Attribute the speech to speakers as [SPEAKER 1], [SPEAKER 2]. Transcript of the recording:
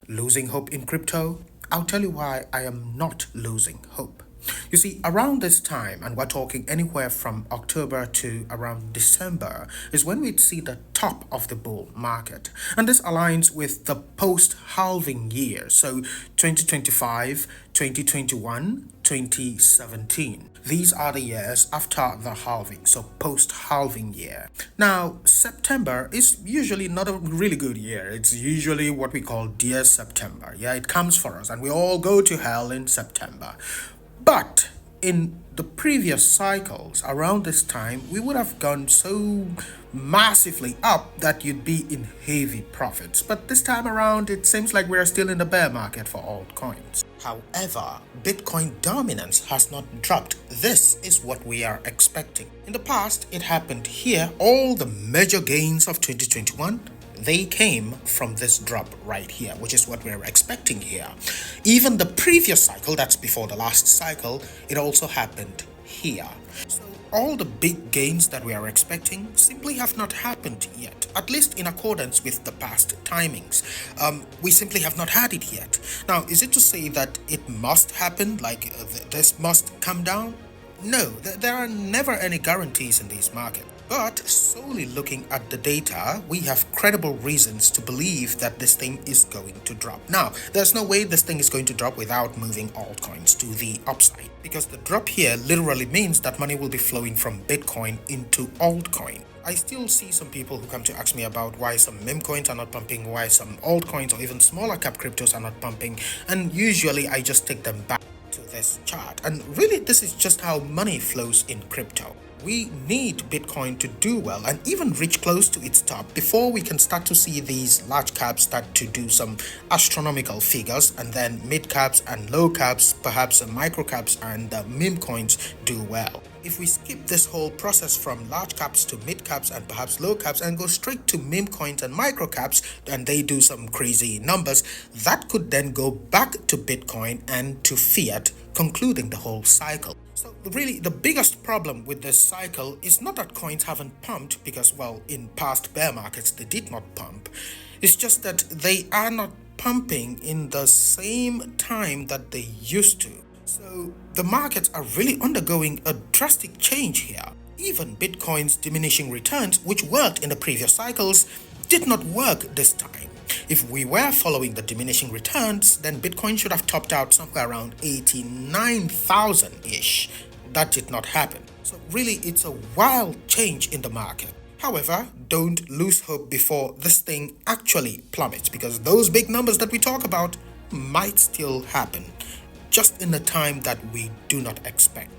[SPEAKER 1] Losing hope in crypto? I'll tell you why I am not losing hope. You see, around this time, and we're talking anywhere from October to around December, is when we'd see the top of the bull market. And this aligns with the post halving year, so 2025, 2021, 2017. These are the years after the halving, so post halving year. Now, September is usually not a really good year. It's usually what we call Dear September. Yeah, it comes for us, and we all go to hell in September. But in the previous cycles, around this time, we would have gone so massively up that you'd be in heavy profits. But this time around, it seems like we're still in the bear market for altcoins. However, Bitcoin dominance has not dropped. This is what we are expecting. In the past, it happened here. All the major gains of 2021, they came from this drop right here, which is what we're expecting here. Even the previous cycle, that's before the last cycle, it also happened here. So all the big gains that we are expecting simply have not happened yet, at least in accordance with the past timings. We simply have not had it yet. Now, is it to say that it must happen, like this must come down? No, there are never any guarantees in these markets. But solely looking at the data, we have credible reasons to believe that this thing is going to drop. Now, there's no way this thing is going to drop without moving altcoins to the upside, because the drop here literally means that money will be flowing from Bitcoin into altcoin. I still see some people who come to ask me about why some meme coins are not pumping, why some altcoins or even smaller cap cryptos are not pumping, and usually I just take them back to this chart. And really, this is just how money flows in crypto. We need Bitcoin to do well and even reach close to its top before we can start to see these large caps start to do some astronomical figures, and then mid caps and low caps, perhaps micro caps and meme coins do well. If we skip this whole process from large caps to mid caps and perhaps low caps and go straight to meme coins and micro caps, and they do some crazy numbers, that could then go back to Bitcoin and to fiat, concluding the whole cycle. So really, the biggest problem with this cycle is not that coins haven't pumped, because, well, in past bear markets they did not pump. It's just that they are not pumping in the same time that they used to. So the markets are really undergoing a drastic change here. Even Bitcoin's diminishing returns, which worked in the previous cycles, did not work this time. If we were following the diminishing returns, then Bitcoin should have topped out somewhere around 89,000-ish. That did not happen. So really, it's a wild change in the market. However, don't lose hope before this thing actually plummets, because those big numbers that we talk about might still happen, just in a time that we do not expect.